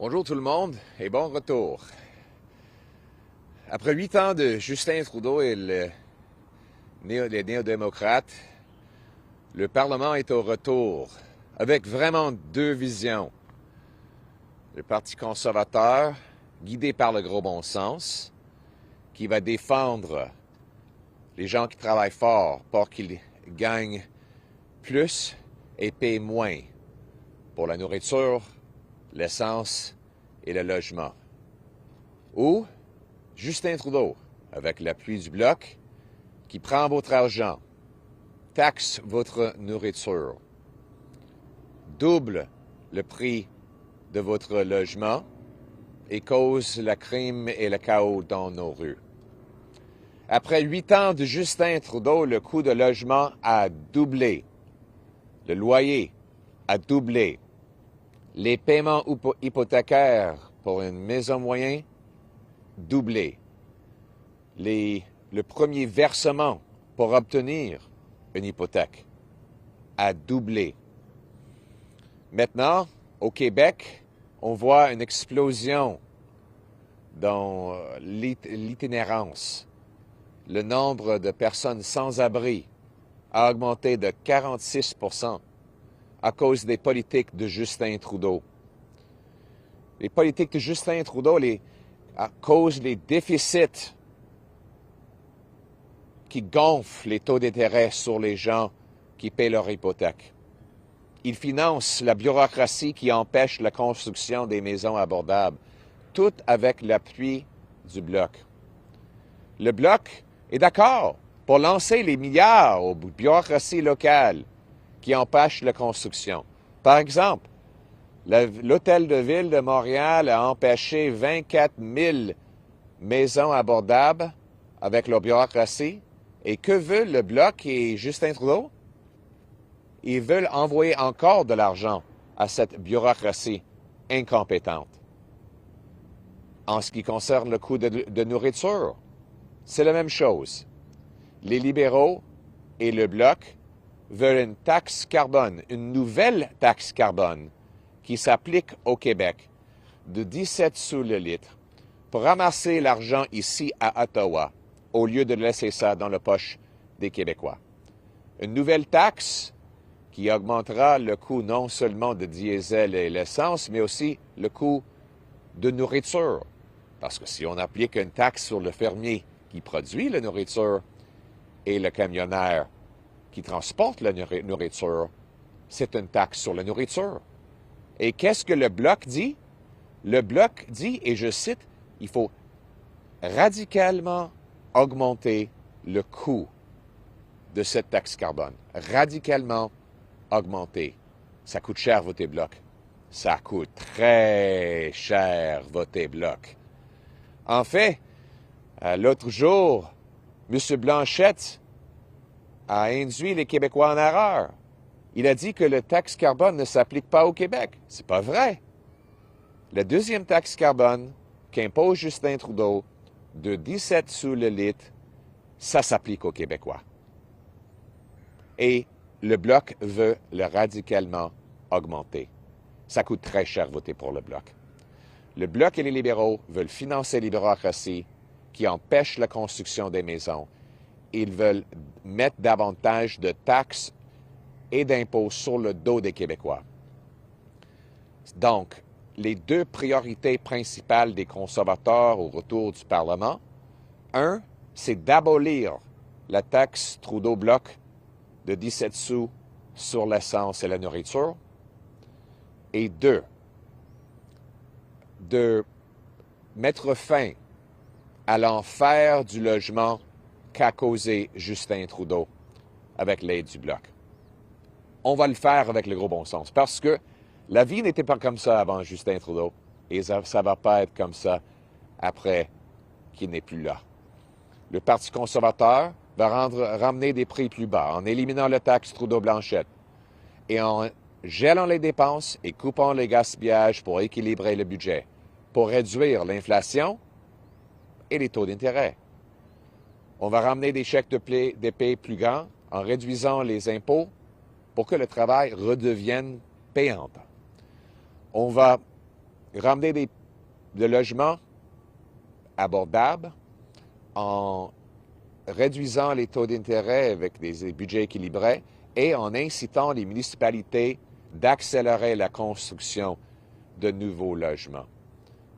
Bonjour tout le monde et bon retour. Après 8 ans de Justin Trudeau et les néo-démocrates, le Parlement est au retour avec vraiment deux visions. Le Parti conservateur, guidé par le gros bon sens, qui va défendre les gens qui travaillent fort pour qu'ils gagnent plus et paient moins pour la nourriture, l'essence et le logement. Ou Justin Trudeau, avec l'appui du Bloc, qui prend votre argent, taxe votre nourriture, double le prix de votre logement et cause la crime et le chaos dans nos rues. Après 8 ans de Justin Trudeau, le coût de logement a doublé. Le loyer a doublé. Les paiements hypothécaires pour une maison moyenne, doublé. Le premier versement pour obtenir une hypothèque a doublé. Maintenant, au Québec, on voit une explosion dans l'itinérance. Le nombre de personnes sans abri a augmenté de 46 % à cause des politiques de Justin Trudeau. Les politiques de Justin Trudeau causent les déficits qui gonflent les taux d'intérêt sur les gens qui paient leur hypothèque. Ils financent la bureaucratie qui empêche la construction des maisons abordables, tout avec l'appui du Bloc. Le Bloc est d'accord pour lancer les milliards aux bureaucraties locales qui empêchent la construction. Par exemple, l'Hôtel de Ville de Montréal a empêché 24 000 maisons abordables avec leur bureaucratie. Et que veut le Bloc et Justin Trudeau? Ils veulent envoyer encore de l'argent à cette bureaucratie incompétente. En ce qui concerne le coût de nourriture, c'est la même chose. Les libéraux et le Bloc veulent une taxe carbone, une nouvelle taxe carbone qui s'applique au Québec de 17 sous le litre pour ramasser l'argent ici à Ottawa au lieu de laisser ça dans la poche des Québécois. Une nouvelle taxe qui augmentera le coût non seulement de diesel et l'essence, mais aussi le coût de nourriture. Parce que si on applique une taxe sur le fermier qui produit la nourriture et le camionneur qui transporte la nourriture, c'est une taxe sur la nourriture. Et qu'est-ce que le Bloc dit? Le Bloc dit, et je cite, il faut radicalement augmenter le coût de cette taxe carbone. Radicalement augmenter. Ça coûte cher voter Bloc. Ça coûte très cher voter Bloc. En fait, l'autre jour, M. Blanchette a induit les Québécois en erreur. Il a dit que la taxe carbone ne s'applique pas au Québec. C'est pas vrai. La deuxième taxe carbone qu'impose Justin Trudeau de 17 sous le litre, ça s'applique aux Québécois. Et le Bloc veut le radicalement augmenter. Ça coûte très cher voter pour le Bloc. Le Bloc et les libéraux veulent financer les bureaucraties qui empêchent la construction des maisons. Ils veulent mettre davantage de taxes et d'impôts sur le dos des Québécois. Donc, les deux priorités principales des conservateurs au retour du Parlement, un, c'est d'abolir la taxe Trudeau-Bloc de 17 sous sur l'essence et la nourriture, et deux, de mettre fin à l'enfer du logement qu'a causé Justin Trudeau avec l'aide du Bloc. On va le faire avec le gros bon sens, parce que la vie n'était pas comme ça avant Justin Trudeau, et ça ne va pas être comme ça après qu'il n'est plus là. Le Parti conservateur va ramener des prix plus bas en éliminant la taxe Trudeau-Blanchette et en gelant les dépenses et coupant les gaspillages pour équilibrer le budget, pour réduire l'inflation et les taux d'intérêt. On va ramener des chèques de paie plus grands en réduisant les impôts pour que le travail redevienne payant. On va ramener des logements abordables en réduisant les taux d'intérêt avec des budgets équilibrés et en incitant les municipalités d'accélérer la construction de nouveaux logements.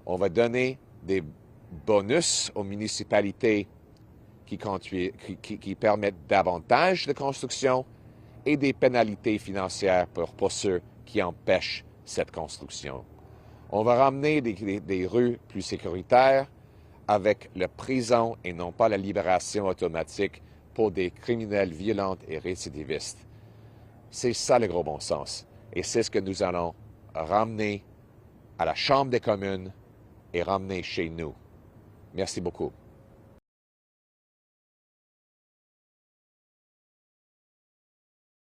On va donner des bonus aux municipalités qui permettent davantage de construction et des pénalités financières pour ceux qui empêchent cette construction. On va ramener des rues plus sécuritaires avec la prison et non pas la libération automatique pour des criminels violents et récidivistes. C'est ça le gros bon sens. Et c'est ce que nous allons ramener à la Chambre des communes et ramener chez nous. Merci beaucoup.